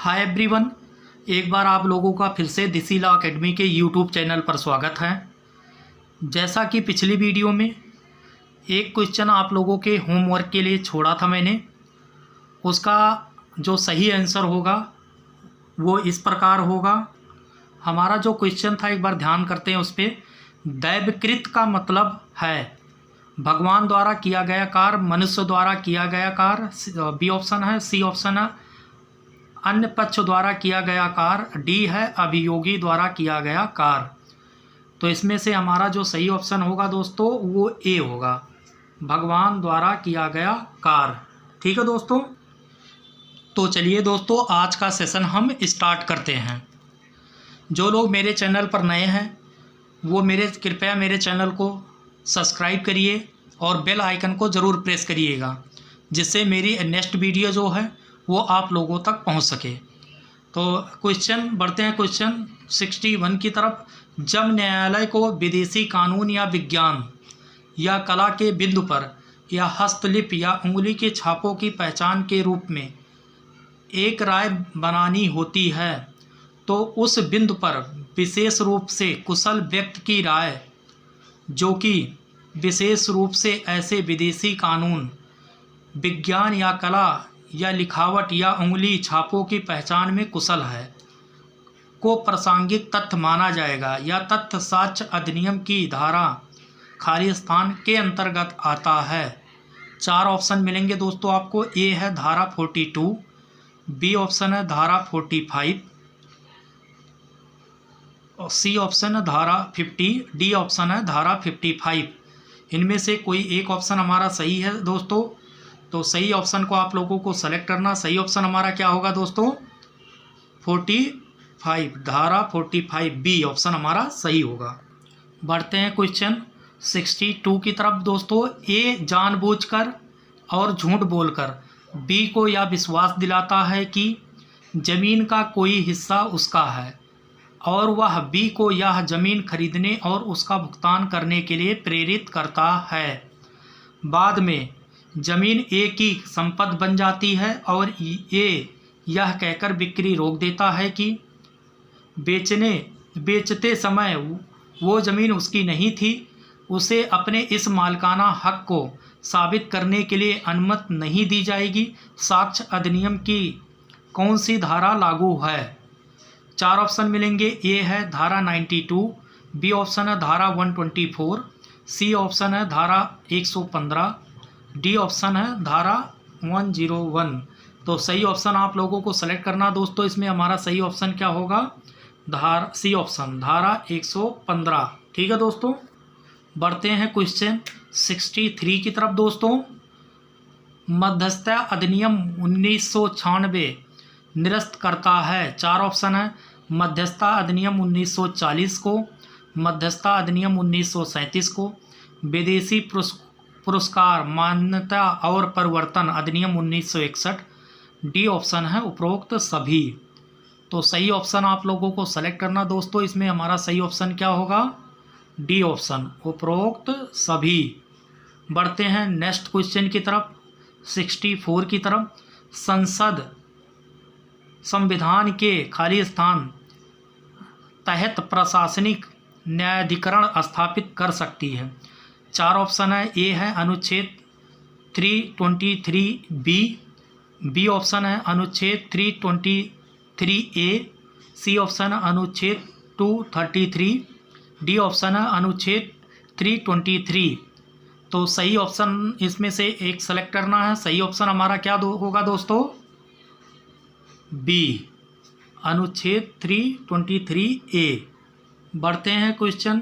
Hi everyone, एक बार आप लोगों का फिर से दिसी लॉ अकेडमी के यूट्यूब चैनल पर स्वागत है। जैसा कि पिछली वीडियो में एक क्वेश्चन आप लोगों के होमवर्क के लिए छोड़ा था मैंने, उसका जो सही आंसर होगा वो इस प्रकार होगा। हमारा जो क्वेश्चन था एक बार ध्यान करते हैं उस पर। दैवकृत का मतलब है भगवान द्वारा किया गया कार्य, मनुष्य द्वारा किया गया कार्य, बी ऑप्शन है। सी ऑप्शन है अन्य पक्ष द्वारा किया गया कार्य, डी है अभियोगी द्वारा किया गया कार्य। तो इसमें से हमारा जो सही ऑप्शन होगा दोस्तों वो ए होगा, भगवान द्वारा किया गया कार्य। ठीक है दोस्तों, तो चलिए दोस्तों आज का सेशन हम स्टार्ट करते हैं। जो लोग मेरे चैनल पर नए हैं वो कृपया मेरे चैनल को सब्सक्राइब करिए और बेल आइकन को ज़रूर प्रेस करिएगा, जिससे मेरी नेक्स्ट वीडियो जो है वो आप लोगों तक पहुंच सके। तो क्वेश्चन बढ़ते हैं क्वेश्चन 61 की तरफ। जब न्यायालय को विदेशी कानून या विज्ञान या कला के बिंदु पर या हस्तलिपि या उंगली के छापों की पहचान के रूप में एक राय बनानी होती है तो उस बिंदु पर विशेष रूप से कुशल व्यक्ति की राय, जो कि विशेष रूप से ऐसे विदेशी कानून, विज्ञान या कला या लिखावट या उंगली छापों की पहचान में कुशल है, को प्रासंगिक तथ्य माना जाएगा या तथ्य साक्ष्य अधिनियम की धारा खाली स्थान के अंतर्गत आता है। 4 ऑप्शन मिलेंगे दोस्तों आपको। ए है धारा 42, बी ऑप्शन है धारा 45, और सी ऑप्शन है धारा 50, डी ऑप्शन है धारा 55। इनमें से कोई एक ऑप्शन हमारा सही है दोस्तों। तो सही ऑप्शन को आप लोगों को सेलेक्ट करना। सही ऑप्शन हमारा क्या होगा दोस्तों? 45, धारा 45, बी ऑप्शन हमारा सही होगा। बढ़ते हैं क्वेश्चन 62 की तरफ दोस्तों। ए जानबूझकर और झूठ बोलकर बी को यह विश्वास दिलाता है कि जमीन का कोई हिस्सा उसका है और वह बी को यह जमीन खरीदने और उसका भुगतान करने के लिए प्रेरित करता है। बाद में जमीन ए की संपत्ति बन जाती है और ए यह कहकर बिक्री रोक देता है कि बेचते समय वो ज़मीन उसकी नहीं थी। उसे अपने इस मालिकाना हक को साबित करने के लिए अनुमति नहीं दी जाएगी। साक्ष्य अधिनियम की कौन सी धारा लागू है? 4 ऑप्शन मिलेंगे। ए है धारा 92, बी ऑप्शन है धारा 124, सी ऑप्शन है धारा 115, डी ऑप्शन है धारा 101। तो सही ऑप्शन आप लोगों को सेलेक्ट करना दोस्तों। इसमें हमारा सही ऑप्शन क्या होगा? सी ऑप्शन धारा 115। ठीक है दोस्तों, बढ़ते हैं क्वेश्चन 63 की तरफ दोस्तों। मध्यस्थता अधिनियम 1996 निरस्त करता है। 4 ऑप्शन है। मध्यस्थता अधिनियम 1940 को, मध्यस्थता अधिनियम 1937 को, विदेशी पुरस्कार मान्यता और परिवर्तन अधिनियम 1961, डी ऑप्शन है उपरोक्त सभी। तो सही ऑप्शन आप लोगों को सेलेक्ट करना दोस्तों। इसमें हमारा सही ऑप्शन क्या होगा? डी ऑप्शन उपरोक्त सभी। बढ़ते हैं नेक्स्ट क्वेश्चन की तरफ 64 की तरफ। संसद संविधान के खाली स्थान तहत प्रशासनिक न्यायाधिकरण स्थापित कर सकती है। 4 ऑप्शन है। ए है अनुच्छेद 323 बी ऑप्शन है अनुच्छेद 323 ए, सी ऑप्शन है अनुच्छेद 233, डी ऑप्शन है अनुच्छेद 323। तो सही ऑप्शन इसमें से एक सेलेक्ट करना है। सही ऑप्शन हमारा क्या होगा दोस्तों? बी अनुच्छेद 323 ए। बढ़ते हैं क्वेश्चन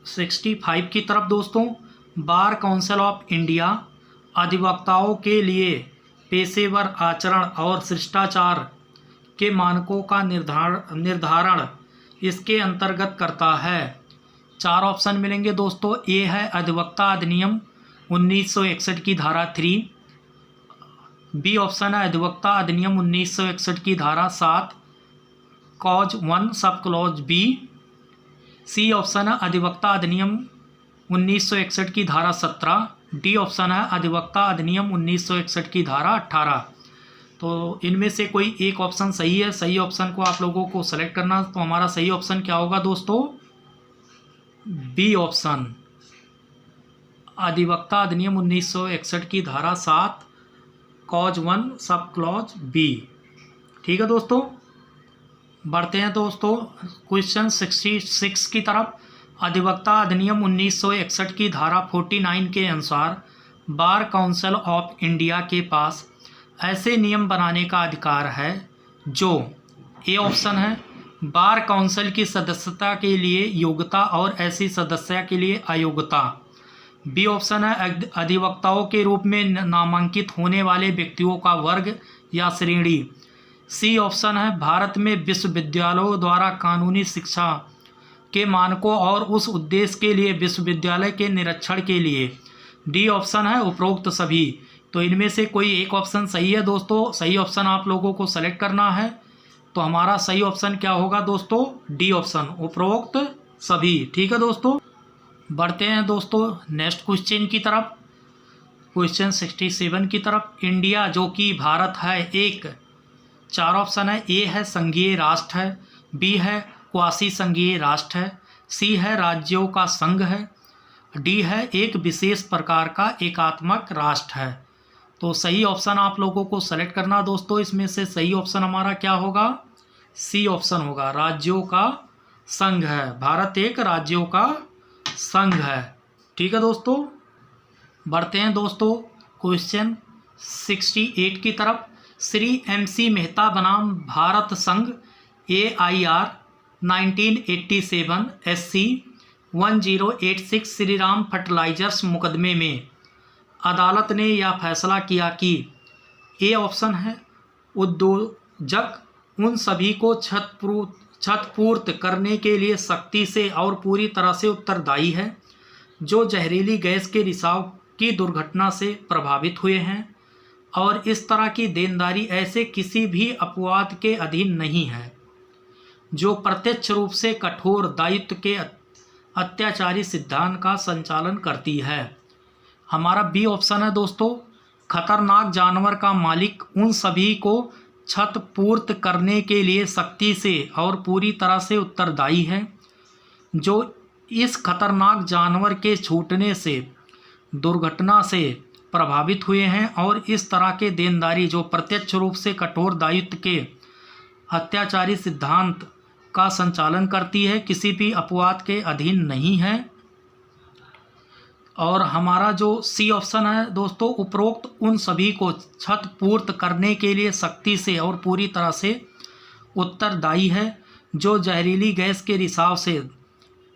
65 की तरफ दोस्तों। बार काउंसिल ऑफ इंडिया अधिवक्ताओं के लिए पेशेवर आचरण और शिष्टाचार के मानकों का निर्धारण इसके अंतर्गत करता है। 4 ऑप्शन मिलेंगे दोस्तों। ए है अधिवक्ता अधिनियम 1961 की धारा 3, बी ऑप्शन है अधिवक्ता अधिनियम 1961 की धारा 7 clause 1 sub clause B, C option है अधिवक्ता अधिनियम 1961 की धारा 17, डी ऑप्शन है अधिवक्ता अधिनियम 1961 की धारा 18। तो इनमें से कोई एक ऑप्शन सही है। सही ऑप्शन को आप लोगों को सेलेक्ट करना। तो हमारा सही ऑप्शन क्या होगा दोस्तों? बी ऑप्शन, अधिवक्ता अधिनियम 1961 की धारा 7 क्लॉज 1 सब क्लॉज बी। ठीक है दोस्तों, बढ़ते हैं दोस्तों क्वेश्चन 66 की तरफ। अधिवक्ता अधिनियम 1961 की धारा 49 के अनुसार बार काउंसिल ऑफ इंडिया के पास ऐसे नियम बनाने का अधिकार है जो, ए ऑप्शन है, बार काउंसिल की सदस्यता के लिए योग्यता और ऐसी सदस्य के लिए अयोग्यता। बी ऑप्शन है, अधिवक्ताओं के रूप में नामांकित होने वाले व्यक्तियों का वर्ग या श्रेणी। सी ऑप्शन है, भारत में विश्वविद्यालयों द्वारा कानूनी शिक्षा के मानकों और उस उद्देश्य के लिए विश्वविद्यालय के निरीक्षण के लिए। डी ऑप्शन है, उपरोक्त सभी। तो इनमें से कोई एक ऑप्शन सही है दोस्तों। सही ऑप्शन आप लोगों को सेलेक्ट करना है। तो हमारा सही ऑप्शन क्या होगा दोस्तों? डी ऑप्शन, उपरोक्त सभी। ठीक है दोस्तों, बढ़ते हैं दोस्तों नेक्स्ट क्वेश्चन की तरफ, क्वेश्चन 67 की तरफ। इंडिया जो कि भारत है एक, 4 ऑप्शन है। ए है संघीय राष्ट्र है, बी है क्वासी संघीय राष्ट्र है, सी है राज्यों का संघ है, डी है एक विशेष प्रकार का एकात्मक राष्ट्र है। तो सही ऑप्शन आप लोगों को सेलेक्ट करना दोस्तों। इसमें से सही ऑप्शन हमारा क्या होगा? सी ऑप्शन होगा, राज्यों का संघ है। भारत एक राज्यों का संघ है। ठीक है दोस्तों, बढ़ते हैं दोस्तों क्वेश्चन 68 की तरफ। श्री MC मेहता बनाम भारत संघ AIR 1987 SC 1086 श्रीराम फर्टिलाइजर्स मुकदमे में अदालत ने यह फैसला किया कि, ए ऑप्शन है, उद्योजक उन सभी को छतपूर्त करने के लिए सख्ती से और पूरी तरह से उत्तरदायी है जो जहरीली गैस के रिसाव की दुर्घटना से प्रभावित हुए हैं, और इस तरह की देनदारी ऐसे किसी भी अपवाद के अधीन नहीं है जो प्रत्यक्ष रूप से कठोर दायित्व के अत्याचारी सिद्धांत का संचालन करती है। हमारा बी ऑप्शन है दोस्तों, खतरनाक जानवर का मालिक उन सभी को छतपूर्त करने के लिए सख्ती से और पूरी तरह से उत्तरदायी है जो इस खतरनाक जानवर के छूटने से दुर्घटना से प्रभावित हुए हैं, और इस तरह के देनदारी जो प्रत्यक्ष रूप से कठोर दायित्व के अत्याचारी सिद्धांत का संचालन करती है, किसी भी अपवाद के अधीन नहीं है। और हमारा जो सी ऑप्शन है दोस्तों, उपरोक्त उन सभी को छतपूर्त करने के लिए सख्ती से और पूरी तरह से उत्तरदायी है जो जहरीली गैस के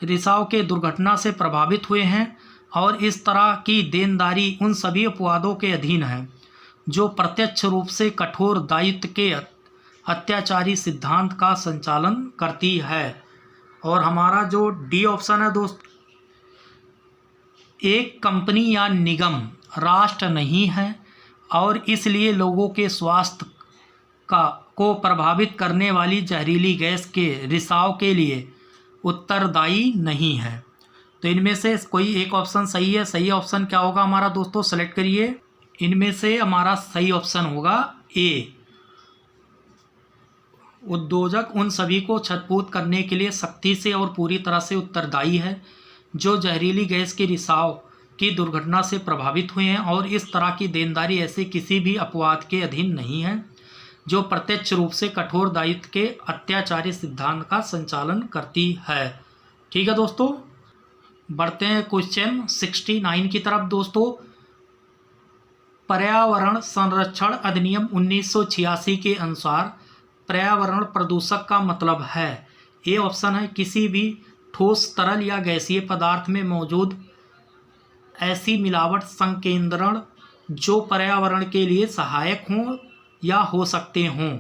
रिसाव के दुर्घटना से प्रभावित हुए हैं, और इस तरह की देनदारी उन सभी अपवादों के अधीन है जो प्रत्यक्ष रूप से कठोर दायित्व के अत्याचारी सिद्धांत का संचालन करती है। और हमारा जो डी ऑप्शन है दोस्त, एक कंपनी या निगम राष्ट्र नहीं है और इसलिए लोगों के स्वास्थ्य को प्रभावित करने वाली जहरीली गैस के रिसाव के लिए उत्तरदायी नहीं है। तो इनमें से कोई एक ऑप्शन सही है। सही ऑप्शन क्या होगा हमारा दोस्तों? सेलेक्ट करिए। इनमें से हमारा सही ऑप्शन होगा ए, उद्योजक उन सभी को छतपूर्त करने के लिए सख्ती से और पूरी तरह से उत्तरदायी है जो जहरीली गैस के रिसाव की दुर्घटना से प्रभावित हुए हैं, और इस तरह की देनदारी ऐसे किसी भी अपवाद के अधीन नहीं है जो प्रत्यक्ष रूप से कठोर दायित्व के अत्याचारी सिद्धांत का संचालन करती है। ठीक है दोस्तों, बढ़ते हैं क्वेश्चन 69 की तरफ दोस्तों। पर्यावरण संरक्षण अधिनियम 1986 के अनुसार पर्यावरण प्रदूषक का मतलब है, ए ऑप्शन है, किसी भी ठोस तरल या गैसीय पदार्थ में मौजूद ऐसी मिलावट संकेंद्रण जो पर्यावरण के लिए सहायक हों या हो सकते हों।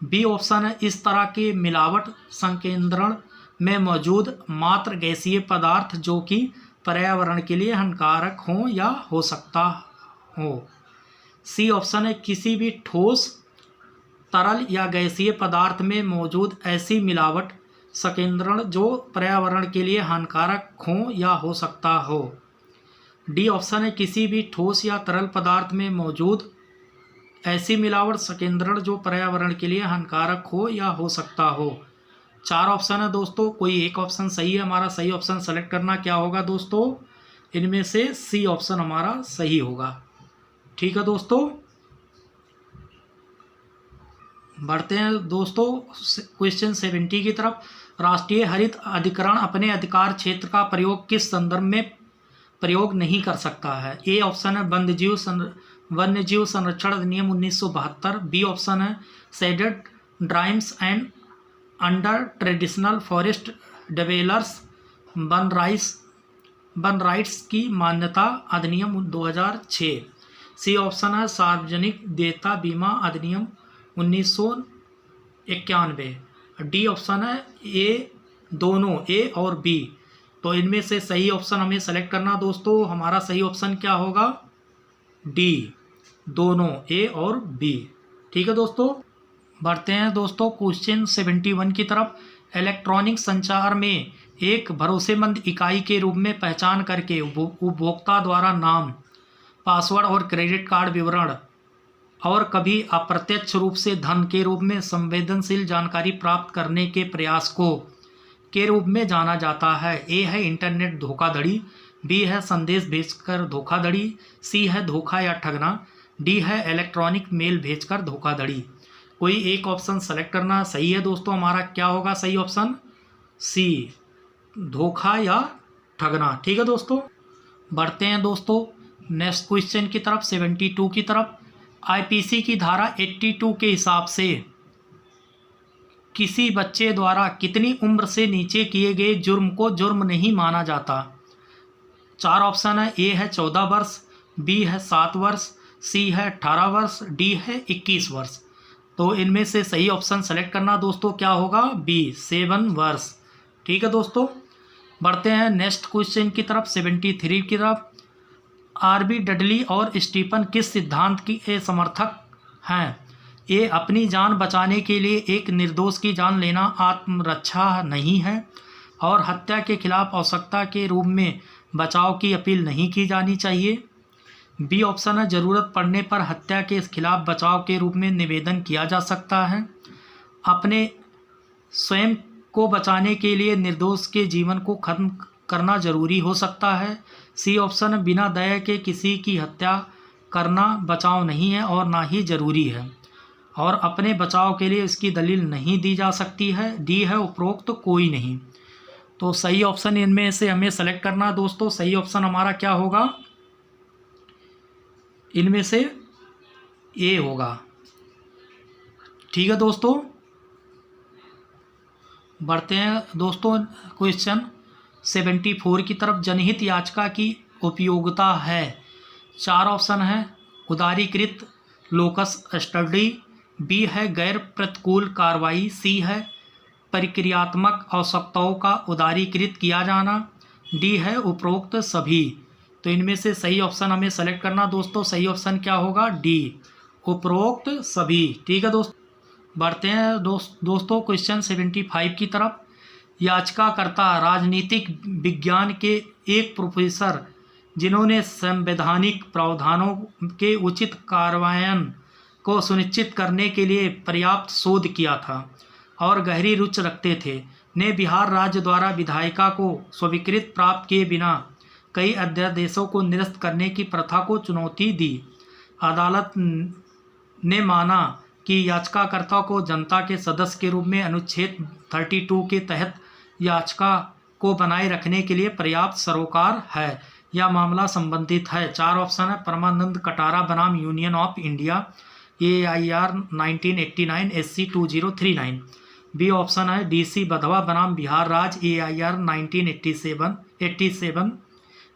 बी ऑप्शन है, इस तरह के मिलावट संकेंद्रण में मौजूद मात्र गैसीय पदार्थ जो कि पर्यावरण के लिए हानिकारक हों या हो सकता हो। सी ऑप्शन है, किसी भी ठोस तरल या गैसीय पदार्थ में मौजूद ऐसी मिलावट संकेंद्रण जो पर्यावरण के लिए हानिकारक हो या हो सकता हो। डी ऑप्शन है, किसी भी ठोस या तरल पदार्थ में मौजूद ऐसी मिलावट संकेंद्रण जो पर्यावरण के लिए हानिकारक हो या हो सकता हो। 4 ऑप्शन है दोस्तों, कोई एक ऑप्शन सही है। हमारा सही ऑप्शन सेलेक्ट करना क्या होगा दोस्तों, इनमें से सी ऑप्शन हमारा सही होगा। ठीक है दोस्तों, बढ़ते हैं दोस्तों क्वेश्चन 70 की तरफ। राष्ट्रीय हरित अधिकरण अपने अधिकार क्षेत्र का प्रयोग किस संदर्भ में प्रयोग नहीं कर सकता है। ए ऑप्शन है वन्यजीव संरक्षण अधिनियम 1972। बी ऑप्शन है शेडेड tribes and other traditional forest dwellers वन राइट्स की मान्यता अधिनियम 2006। सी ऑप्शन है सार्वजनिक देयता बीमा अधिनियम 1991। डी ऑप्शन है ए दोनों, ए और बी। तो इनमें से सही ऑप्शन हमें सेलेक्ट करना दोस्तों। हमारा सही ऑप्शन क्या होगा, डी दोनों, ए और बी। ठीक है दोस्तों, बढ़ते हैं दोस्तों क्वेश्चन 71 की तरफ। इलेक्ट्रॉनिक संचार में एक भरोसेमंद इकाई के रूप में पहचान करके उपभोक्ता द्वारा नाम, पासवर्ड और क्रेडिट कार्ड विवरण और कभी अप्रत्यक्ष रूप से धन के रूप में संवेदनशील जानकारी प्राप्त करने के प्रयास को के रूप में जाना जाता है। ए है इंटरनेट धोखाधड़ी, बी है संदेश भेजकर धोखाधड़ी, सी है धोखा या ठगना, डी है इलेक्ट्रॉनिक मेल भेजकर धोखाधड़ी। कोई एक ऑप्शन सेलेक्ट करना सही है दोस्तों। हमारा क्या होगा सही ऑप्शन, सी धोखा या ठगना। ठीक है दोस्तों, बढ़ते हैं दोस्तों नेक्स्ट क्वेश्चन की तरफ 72 की तरफ। आईपीसी की धारा 82 के हिसाब से किसी बच्चे द्वारा कितनी उम्र से नीचे किए गए जुर्म को जुर्म नहीं माना जाता। 4 ऑप्शन है, ए है 14 वर्ष, बी है 7 वर्ष, सी है 18 वर्ष, डी है 21 वर्ष। तो इनमें से सही ऑप्शन सेलेक्ट करना दोस्तों क्या होगा, बी 7 वर्ष। ठीक है दोस्तों, बढ़ते हैं नेक्स्ट क्वेश्चन की तरफ 73 की तरफ। आरबी डडली और स्टीफन किस सिद्धांत के समर्थक हैं। ए अपनी जान बचाने के लिए एक निर्दोष की जान लेना आत्मरक्षा नहीं है और हत्या के खिलाफ आवश्यकता के रूप में बचाव की अपील नहीं की जानी चाहिए। बी ऑप्शन है ज़रूरत पड़ने पर हत्या के खिलाफ बचाव के रूप में निवेदन किया जा सकता है। अपने स्वयं को बचाने के लिए निर्दोष के जीवन को खत्म करना जरूरी हो सकता है। सी ऑप्शन बिना दया के किसी की हत्या करना बचाव नहीं है और ना ही जरूरी है और अपने बचाव के लिए इसकी दलील नहीं दी जा सकती है। डी है उपरोक्त कोई नहीं। तो सही ऑप्शन इनमें से हमें सेलेक्ट करना दोस्तों। सही ऑप्शन हमारा क्या होगा, इनमें से ए होगा। ठीक है दोस्तों, बढ़ते हैं दोस्तों क्वेश्चन 74 की तरफ। जनहित याचिका की उपयोगिता है। 4 ऑप्शन है उदारीकृत लोकस स्टडी, बी है गैर प्रतिकूल कार्रवाई, सी है प्रक्रियात्मक आवश्यकताओं का उदारीकृत किया जाना, डी है उपरोक्त सभी। तो इनमें से सही ऑप्शन हमें सेलेक्ट करना दोस्तों। सही ऑप्शन क्या होगा, डी उपरोक्त सभी। ठीक है दोस्तों, बढ़ते हैं दोस्तों क्वेश्चन 75 की तरफ। याचिकाकर्ता राजनीतिक विज्ञान के एक प्रोफेसर जिन्होंने संवैधानिक प्रावधानों के उचित कार्यान्वयन को सुनिश्चित करने के लिए पर्याप्त शोध किया था और गहरी रुचि रखते थे, ने बिहार राज्य द्वारा विधायिका को स्वीकृत प्राप्त किए बिना कई अध्यादेशों को निरस्त करने की प्रथा को चुनौती दी। अदालत ने माना कि याचिकाकर्ता को जनता के सदस्य के रूप में अनुच्छेद 32 के तहत याचिका को बनाए रखने के लिए पर्याप्त सरोकार है। यह मामला संबंधित है। 4 ऑप्शन है परमानंद कटारा बनाम union of India, AIR 1989 SC 2039। B option है DC बधवा बनाम बिहार राज्य, AIR 1987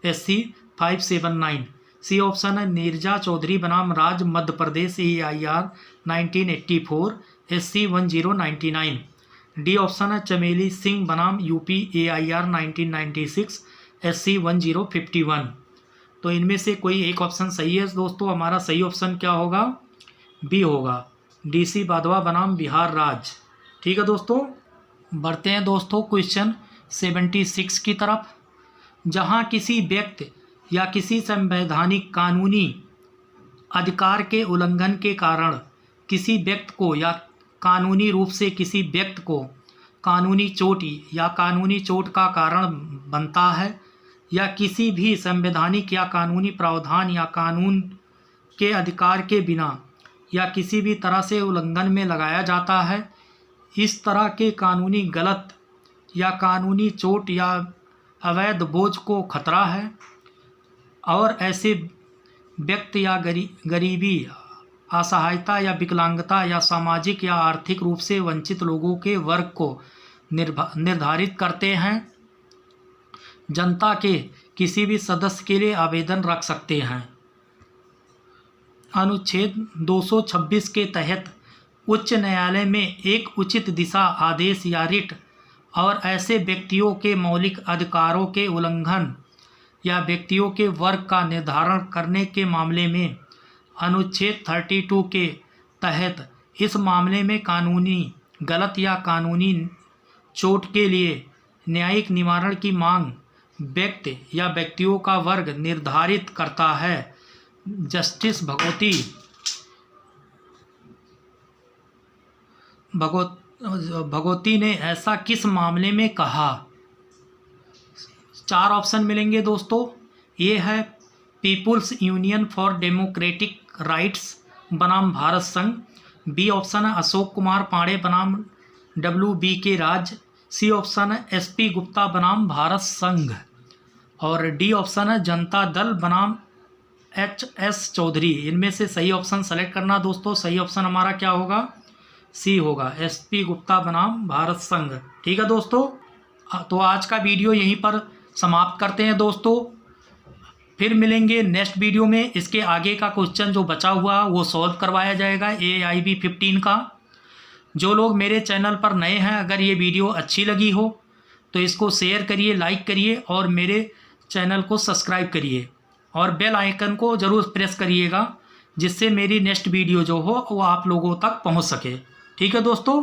SC 579। सी ऑप्शन है नीरजा चौधरी बनाम राज्य Madhya Pradesh, AIR 1984 SC 1099। D option है चमेली सिंह बनाम यूपी, AIR 1996 SC 1051। तो इनमें से कोई एक ऑप्शन सही है दोस्तों। हमारा सही ऑप्शन क्या होगा, बी होगा DC बाधवा बनाम बिहार राज्य। ठीक है दोस्तों, बढ़ते हैं दोस्तों क्वेश्चन 76 की तरफ। जहां किसी व्यक्ति या किसी संवैधानिक कानूनी अधिकार के उल्लंघन के कारण किसी व्यक्ति को या कानूनी रूप से किसी व्यक्ति को कानूनी चोट या कानूनी चोट का कारण बनता है, या किसी भी संवैधानिक या कानूनी प्रावधान या कानून के अधिकार के बिना या किसी भी तरह से उल्लंघन में लगाया जाता है। इस तरह के कानूनी गलत या कानूनी चोट या अवैध बोझ को खतरा है और ऐसे व्यक्ति या गरीबी, असहायता या विकलांगता या सामाजिक या आर्थिक रूप से वंचित लोगों के वर्ग को निर्धारित करते हैं। जनता के किसी भी सदस्य के लिए आवेदन रख सकते हैं। अनुच्छेद 226 के तहत उच्च न्यायालय में एक उचित दिशा आदेश या रिट और ऐसे व्यक्तियों के मौलिक अधिकारों के उल्लंघन या व्यक्तियों के वर्ग का निर्धारण करने के मामले में अनुच्छेद 32 के तहत इस मामले में कानूनी गलत या कानूनी चोट के लिए न्यायिक निवारण की मांग व्यक्ति या व्यक्तियों का वर्ग निर्धारित करता है। जस्टिस भगोती ने ऐसा किस मामले में कहा? 4 ऑप्शन मिलेंगे दोस्तों। ये है people's union for democratic rights बनाम भारत संघ। बी ऑप्शन है अशोक कुमार पांडे बनाम WBK राज। सी ऑप्शन है SP गुप्ता बनाम भारत संघ। और डी ऑप्शन है जनता दल बनाम HS चौधरी। इनमें से सही ऑप्शन सेलेक्ट करना दोस्तों। सही ऑप्शन हमारा क्या होगा? सी होगा, SP गुप्ता बनाम भारत संघ। ठीक है दोस्तों, तो आज का वीडियो यहीं पर समाप्त करते हैं दोस्तों। फिर मिलेंगे नेक्स्ट वीडियो में। इसके आगे का क्वेश्चन जो बचा हुआ वो सॉल्व करवाया जाएगा AIB 15 का। जो लोग मेरे चैनल पर नए हैं, अगर ये वीडियो अच्छी लगी हो तो इसको शेयर करिए, लाइक करिए और मेरे चैनल को सब्सक्राइब करिए और बेल आइकन को ज़रूर प्रेस करिएगा, जिससे मेरी नेक्स्ट वीडियो जो हो वो आप लोगों तक पहुंच सके। ठीक है दोस्तों।